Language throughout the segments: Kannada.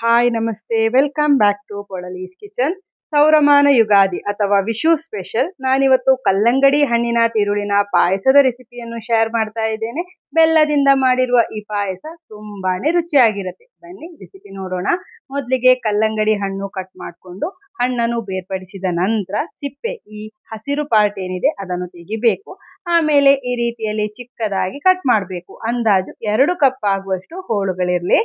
ಹಾಯ್ ನಮಸ್ತೆ welcome back to Polali's kitchen. ಸೌರಮಾನ ಯುಗಾದಿ ಅಥವಾ ವಿಶು ಸ್ಪೆಷಲ್ ನಾನಿವತ್ತು ಕಲ್ಲಂಗಡಿ ಹಣ್ಣಿನ ತಿರುಳಿನ ಪಾಯಸದ ರೆಸಿಪಿಯನ್ನು ಶೇರ್ ಮಾಡ್ತಾ ಇದ್ದೇನೆ. ಬೆಲ್ಲದಿಂದ ಮಾಡಿರುವ ಈ ಪಾಯಸ ತುಂಬಾನೇ ರುಚಿಯಾಗಿರುತ್ತೆ. ಬನ್ನಿ ರೆಸಿಪಿ ನೋಡೋಣ. ಮೊದಲಿಗೆ ಕಲ್ಲಂಗಡಿ ಹಣ್ಣು ಕಟ್ ಮಾಡಿಕೊಂಡು ಹಣ್ಣನ್ನು ಬೇರ್ಪಡಿಸಿದ ನಂತರ ಸಿಪ್ಪೆ ಈ ಹಸಿರು ಪಾರ್ಟ್ ಏನಿದೆ ಅದನ್ನು ತೆಗಿಬೇಕು. ಆಮೇಲೆ ಈ ರೀತಿಯಲ್ಲಿ ಚಿಕ್ಕದಾಗಿ ಕಟ್ ಮಾಡಬೇಕು. ಅಂದಾಜು 2 ಕಪ್ ಆಗುವಷ್ಟು ಹೋಳುಗಳಿರಲಿ.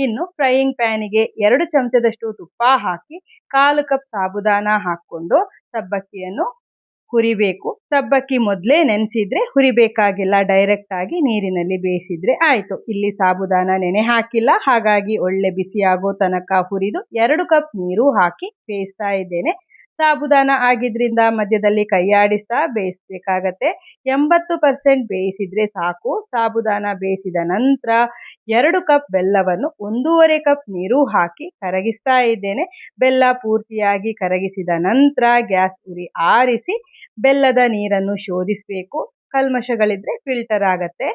ಇನ್ನು ಫ್ರೈಯಿಂಗ್ ಪ್ಯಾನಿಗೆ 2 ಚಮಚದಷ್ಟು ತುಪ್ಪ ಹಾಕಿ 1/4 ಕಪ್ ಸಾಬುದಾನ ಹಾಕ್ಕೊಂಡು ಸಬ್ಬಕ್ಕಿಯನ್ನು ಹುರಿಬೇಕು. ಸಬ್ಬಕ್ಕಿ ಮೊದಲೇ ನೆನೆಸಿದ್ರೆ ಹುರಿಬೇಕಾಗಿಲ್ಲ, ಡೈರೆಕ್ಟ್ ಆಗಿ ನೀರಿನಲ್ಲಿ ಬೇಯಿಸಿದ್ರೆ ಆಯಿತು. ಇಲ್ಲಿ ಸಾಬುದಾನ ನೆನೆ ಹಾಕಿಲ್ಲ, ಹಾಗಾಗಿ ಒಳ್ಳೆ ಬಿಸಿಯಾಗೋ ತನಕ ಹುರಿದು 2 ಕಪ್ ನೀರು ಹಾಕಿ ಬೇಯಿಸ್ತಾ ಇದ್ದೇನೆ. ಸಾಬುದಾನ ಆಗಿದ್ರಿಂದ ಮಧ್ಯದಲ್ಲಿ ಕೈಯಾಡಿಸ್ತಾ ಬೇಯಿಸಬೇಕಾಗತ್ತೆ. 80% ಬೇಯಿಸಿದ್ರೆ ಸಾಕು. ಸಾಬುದಾನ ಬೇಯಿಸಿದ ನಂತರ 2 ಕಪ್ ಬೆಲ್ಲವನ್ನು 1.5 ಕಪ್ ನೀರು ಹಾಕಿ ಕರಗಿಸ್ತಾ ಇದ್ದೇನೆ. ಬೆಲ್ಲ ಪೂರ್ತಿಯಾಗಿ ಕರಗಿಸಿದ ನಂತರ ಗ್ಯಾಸ್ ಉರಿ ಆರಿಸಿ ಬೆಲ್ಲದ ನೀರನ್ನು ಶೋಧಿಸಬೇಕು. ಕಲ್ಮಶಗಳಿದ್ರೆ ಫಿಲ್ಟರ್ ಆಗತ್ತೆ.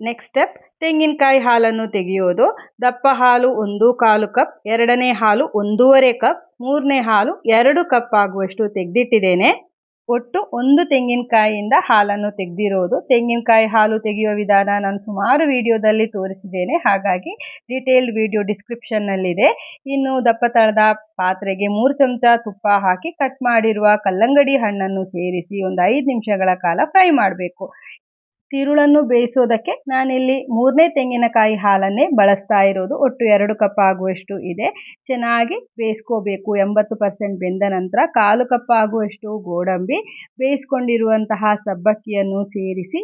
ನೆಕ್ಸ್ಟ್ ಸ್ಟೆಪ್, ತೆಂಗಿನಕಾಯಿ ಹಾಲನ್ನು ತೆಗೆಯೋದು. ದಪ್ಪ ಹಾಲು 1/4 ಕಪ್, ಎರಡನೇ ಹಾಲು 1.5 ಕಪ್, ಮೂರನೇ ಹಾಲು 2 ಕಪ್ ಆಗುವಷ್ಟು ತೆಗೆದಿಟ್ಟಿದ್ದೇನೆ. ಒಟ್ಟು 1 ತೆಂಗಿನಕಾಯಿಯಿಂದ ಹಾಲನ್ನು ತೆಗೆದಿರೋದು. ತೆಂಗಿನಕಾಯಿ ಹಾಲು ತೆಗೆಯುವ ವಿಧಾನ ನಾನು ಸುಮಾರು ವಿಡಿಯೋದಲ್ಲಿ ತೋರಿಸಿದ್ದೇನೆ, ಹಾಗಾಗಿ ಡೀಟೇಲ್ಡ್ ವಿಡಿಯೋ ಡಿಸ್ಕ್ರಿಪ್ಷನ್ನಲ್ಲಿದೆ. ಇನ್ನು ದಪ್ಪ ತಳದ ಪಾತ್ರೆಗೆ 3 ಚಮಚ ತುಪ್ಪ ಹಾಕಿ ಕಟ್ ಮಾಡಿರುವ ಕಲ್ಲಂಗಡಿ ಹಣ್ಣನ್ನು ಸೇರಿಸಿ ಒಂದು 5 ನಿಮಿಷಗಳ ಕಾಲ ಫ್ರೈ ಮಾಡಬೇಕು. ತಿರುಳನ್ನು ಬೇಯಿಸೋದಕ್ಕೆ ನಾನಿಲ್ಲಿ 3ನೇ ತೆಂಗಿನಕಾಯಿ ಹಾಲನ್ನೇ ಬಳಸ್ತಾ ಇರೋದು. ಒಟ್ಟು 2 ಕಪ್ ಆಗುವಷ್ಟು ಇದೆ. ಚೆನ್ನಾಗಿ ಬೇಯಿಸ್ಕೋಬೇಕು. 80% ಬೆಂದ ನಂತರ 1/4 ಕಪ್ ಆಗುವಷ್ಟು ಗೋಡಂಬಿ, ಬೇಯಿಸ್ಕೊಂಡಿರುವಂತಹ ಸಬ್ಬಕ್ಕಿಯನ್ನು ಸೇರಿಸಿ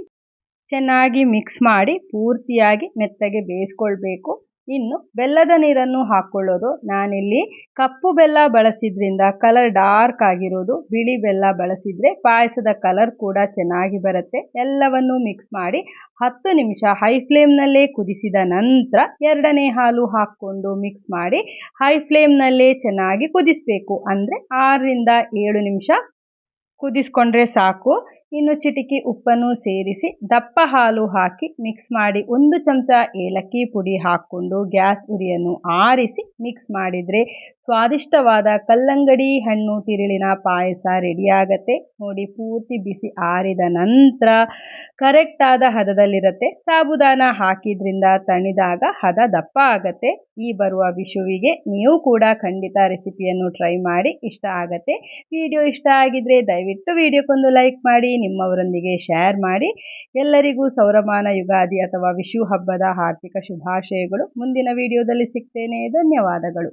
ಚೆನ್ನಾಗಿ ಮಿಕ್ಸ್ ಮಾಡಿ ಪೂರ್ತಿಯಾಗಿ ಮೆತ್ತಗೆ ಬೇಯಿಸ್ಕೊಳ್ಬೇಕು. ಇನ್ನು ಬೆಲ್ಲದ ನೀರನ್ನು ಹಾಕ್ಕೊಳ್ಳೋದು. ನಾನಿಲ್ಲಿ ಕಪ್ಪು ಬೆಲ್ಲ ಬಳಸಿದ್ರಿಂದ ಕಲರ್ ಡಾರ್ಕ್ ಆಗಿರೋದು. ಬಿಳಿ ಬೆಲ್ಲ ಬಳಸಿದ್ರೆ ಪಾಯಸದ ಕಲರ್ ಕೂಡ ಚೆನ್ನಾಗಿ ಬರುತ್ತೆ. ಎಲ್ಲವನ್ನು ಮಿಕ್ಸ್ ಮಾಡಿ 10 ನಿಮಿಷ ಹೈ ಫ್ಲೇಮ್ನಲ್ಲೇ ಕುದಿಸಿದ ನಂತರ 2ನೇ ಹಾಲು ಹಾಕ್ಕೊಂಡು ಮಿಕ್ಸ್ ಮಾಡಿ ಹೈ ಫ್ಲೇಮ್ನಲ್ಲೇ ಚೆನ್ನಾಗಿ ಕುದಿಸಬೇಕು. ಅಂದರೆ 6 ರಿಂದ 7 ನಿಮಿಷ ಕುದಿಸ್ಕೊಂಡ್ರೆ ಸಾಕು. ಇನ್ನು ಚಿಟಿಕೆ ಉಪ್ಪನ್ನು ಸೇರಿಸಿ ದಪ್ಪ ಹಾಲು ಹಾಕಿ ಮಿಕ್ಸ್ ಮಾಡಿ 1 ಚಮಚ ಏಲಕ್ಕಿ ಪುಡಿ ಹಾಕ್ಕೊಂಡು ಗ್ಯಾಸ್ ಉರಿಯನ್ನು ಆರಿಸಿ ಮಿಕ್ಸ್ ಮಾಡಿದರೆ ಸ್ವಾದಿಷ್ಟವಾದ ಕಲ್ಲಂಗಡಿ ಹಣ್ಣು ತಿರುಳಿನ ಪಾಯಸ ರೆಡಿಯಾಗತ್ತೆ. ನೋಡಿ, ಪೂರ್ತಿ ಬಿಸಿ ಆರಿದ ನಂತರ ಕರೆಕ್ಟಾದ ಹದದಲ್ಲಿರುತ್ತೆ. ಸಾಬುದಾನ ಹಾಕಿದ್ರಿಂದ ತಣಿದಾಗ ಹದ ದಪ್ಪ ಆಗತ್ತೆ. ಈ ಬರುವ ವಿಷುವಿಗೆ ನೀವು ಕೂಡ ಖಂಡಿತ ರೆಸಿಪಿಯನ್ನು ಟ್ರೈ ಮಾಡಿ, ಇಷ್ಟ ಆಗತ್ತೆ. ವಿಡಿಯೋ ಇಷ್ಟ ಆಗಿದ್ರೆ ದಯವಿಟ್ಟು ವಿಡಿಯೋಕ್ಕೊಂದು ಲೈಕ್ ಮಾಡಿ, ನಿಮ್ಮವರೊಂದಿಗೆ ಶೇರ್ ಮಾಡಿ. ಎಲ್ಲರಿಗೂ ಸೌರಮಾನ ಯುಗಾದಿ ಅಥವಾ ವಿಷು ಹಬ್ಬದ ಹಾರ್ದಿಕ ಶುಭಾಶಯಗಳು. ಮುಂದಿನ ವಿಡಿಯೋದಲ್ಲಿ ಸಿಗ್ತೇನೆ. ಧನ್ಯವಾದಗಳು.